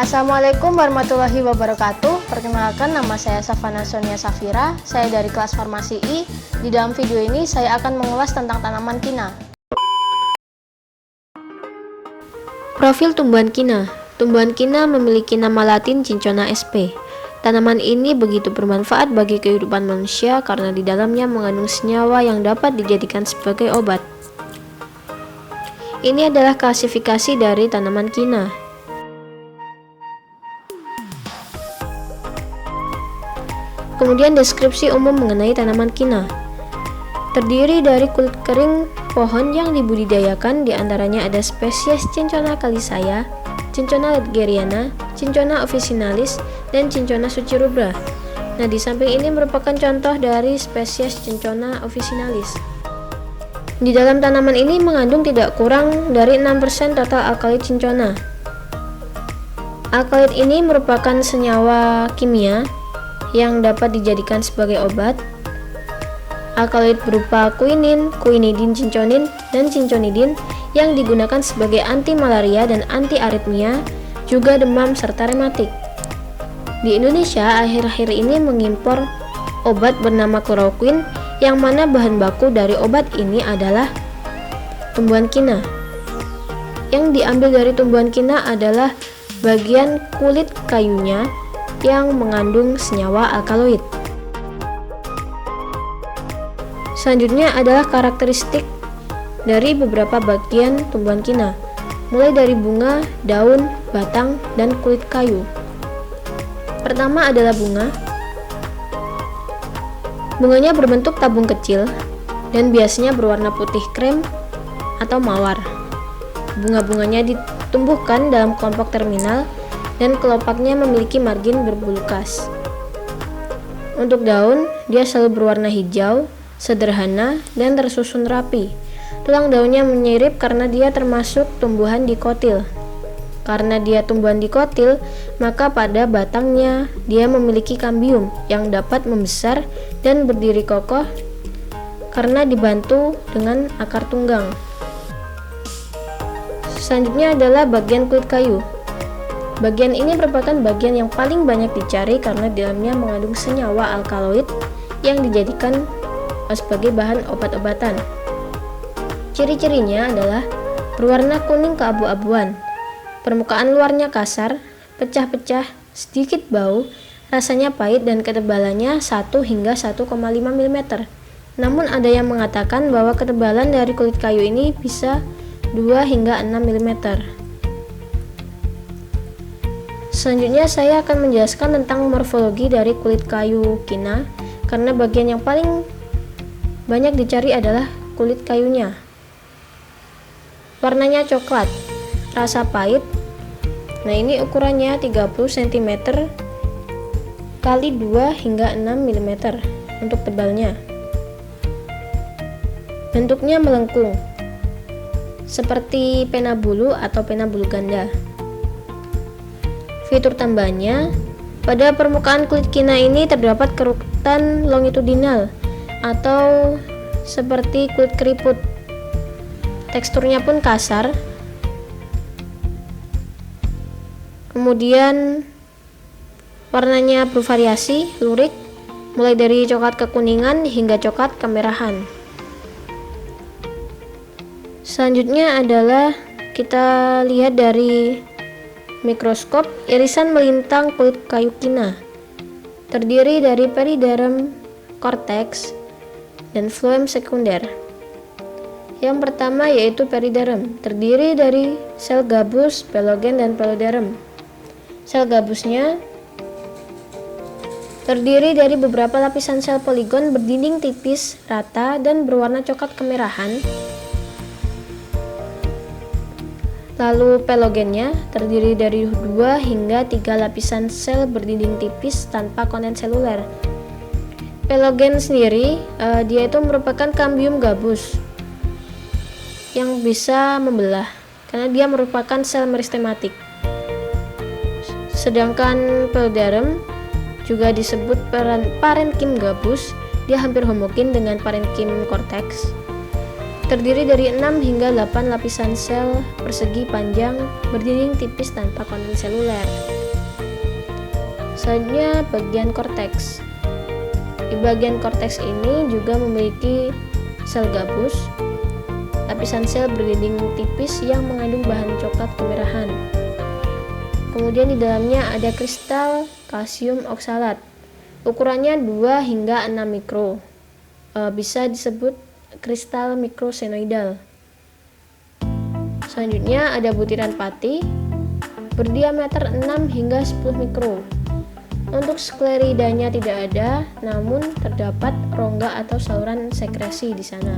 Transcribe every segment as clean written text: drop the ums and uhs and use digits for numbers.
Assalamualaikum warahmatullahi wabarakatuh. Perkenalkan, nama saya Safana Sonia Safira. Saya dari kelas Farmasi I. Di dalam video ini saya akan mengulas tentang tanaman kina. Profil tumbuhan kina. Tumbuhan kina memiliki nama latin Cinchona sp. Tanaman ini begitu bermanfaat bagi kehidupan manusia karena di dalamnya mengandung senyawa yang dapat dijadikan sebagai obat. Ini adalah klasifikasi dari tanaman kina. Kemudian deskripsi umum mengenai tanaman kina. Terdiri dari kulit kering pohon yang dibudidayakan, diantaranya ada spesies Cinchona calisaya, Cinchona ledgeriana, Cinchona officinalis, dan Cinchona succirubra. Nah, di samping ini merupakan contoh dari spesies Cinchona officinalis. Di dalam tanaman ini mengandung tidak kurang dari 6% total alkaloid cinchona. Alkaloid ini merupakan senyawa kimia yang dapat dijadikan sebagai obat. Alkaloid berupa quinin, quinidin cinchonin, dan cinchonidin yang digunakan sebagai anti malaria dan anti aritmia, juga demam serta rematik. Di Indonesia akhir-akhir ini mengimpor obat bernama chloroquine, yang mana bahan baku dari obat ini adalah tumbuhan kina. Yang diambil dari tumbuhan kina adalah bagian kulit kayunya yang mengandung senyawa alkaloid. Selanjutnya adalah karakteristik dari beberapa bagian tumbuhan kina, mulai dari bunga, daun, batang, dan kulit kayu. Pertama adalah bunga. Bunganya berbentuk tabung kecil dan biasanya berwarna putih krem atau mawar. Bunga-bunganya ditumbuhkan dalam kelompok terminal dan kelopaknya memiliki margin berbulu khas. Untuk daun, dia selalu berwarna hijau, sederhana, dan tersusun rapi. Tulang daunnya menyirip karena dia termasuk tumbuhan dikotil. Karena dia tumbuhan dikotil, maka pada batangnya dia memiliki kambium yang dapat membesar dan berdiri kokoh karena dibantu dengan akar tunggang. Selanjutnya adalah bagian kulit kayu. Bagian ini merupakan bagian yang paling banyak dicari karena di dalamnya mengandung senyawa alkaloid yang dijadikan sebagai bahan obat-obatan. Ciri-cirinya adalah berwarna kuning keabu-abuan, permukaan luarnya kasar, pecah-pecah, sedikit bau, rasanya pahit, dan ketebalannya 1 hingga 1,5 mm. Namun ada yang mengatakan bahwa ketebalan dari kulit kayu ini bisa 2 hingga 6 mm. Selanjutnya saya akan menjelaskan tentang morfologi dari kulit kayu kina, karena bagian yang paling banyak dicari adalah kulit kayunya. Warnanya coklat, rasa pahit. Nah, ini ukurannya 30 cm kali 2 hingga 6 mm untuk tebalnya. Bentuknya melengkung, seperti pena bulu atau pena bulu ganda. Fitur tambahnya, pada permukaan kulit kina ini terdapat kerutan longitudinal atau seperti kulit keriput. Teksturnya pun kasar. Kemudian warnanya bervariasi, lurik, mulai dari coklat kekuningan hingga coklat kemerahan. Selanjutnya adalah kita lihat dari mikroskop irisan melintang kulit kayu kina. Terdiri dari periderm, korteks, dan floem sekunder. Yang pertama yaitu periderm, terdiri dari sel gabus, pelogen, dan peloderm. Sel gabusnya terdiri dari beberapa lapisan sel poligon berdinding tipis, rata, dan berwarna coklat kemerahan. Lalu pelogennya terdiri dari 2 hingga 3 lapisan sel berdinding tipis tanpa konten seluler. Pelogen sendiri dia itu merupakan kambium gabus yang bisa membelah karena dia merupakan sel meristematik. Sedangkan peloderm juga disebut parenkim gabus, dia hampir homogen dengan parenkim korteks. Terdiri dari 6 hingga 8 lapisan sel persegi panjang berdinding tipis tanpa konten seluler. Selanjutnya bagian korteks. Di bagian korteks ini juga memiliki sel gabus, lapisan sel berdinding tipis yang mengandung bahan coklat kemerahan. Kemudian di dalamnya ada kristal kalsium oksalat. Ukurannya 2 hingga 6 mikro. Bisa disebut kristal mikrosenoidal. Selanjutnya ada butiran pati berdiameter 6 hingga 10 mikro. Untuk skleridanya tidak ada, namun terdapat rongga atau saluran sekresi di sana.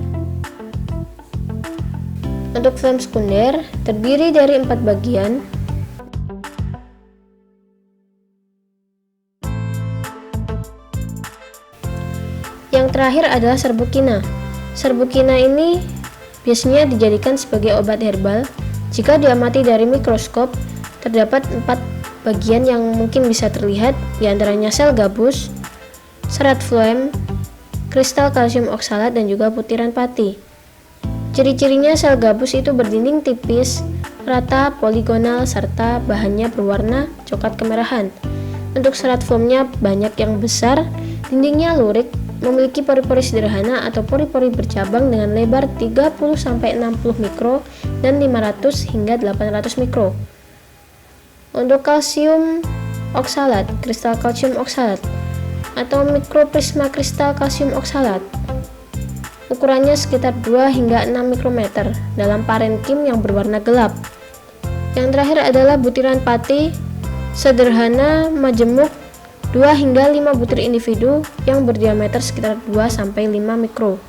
Untuk film sekunder terdiri dari 4 bagian. Yang terakhir adalah serbukina. Serbukina ini biasanya dijadikan sebagai obat herbal. Jika diamati dari mikroskop, terdapat 4 bagian yang mungkin bisa terlihat, diantaranya sel gabus, serat floem, kristal kalsium oksalat, dan juga butiran pati. Ciri-cirinya sel gabus itu berdinding tipis, rata, poligonal, serta bahannya berwarna coklat kemerahan. Untuk serat floemnya banyak yang besar, dindingnya lurik, memiliki pori-pori sederhana atau pori-pori bercabang dengan lebar 30-60 mikro dan 500 hingga 800 mikro. Untuk kalsium oksalat, kristal kalsium oksalat atau mikroprisma kristal kalsium oksalat, ukurannya sekitar 2 hingga 6 mikrometer dalam parenkim yang berwarna gelap. Yang terakhir adalah butiran pati sederhana majemuk 2 hingga 5 butir individu yang berdiameter sekitar 2-5 mikro.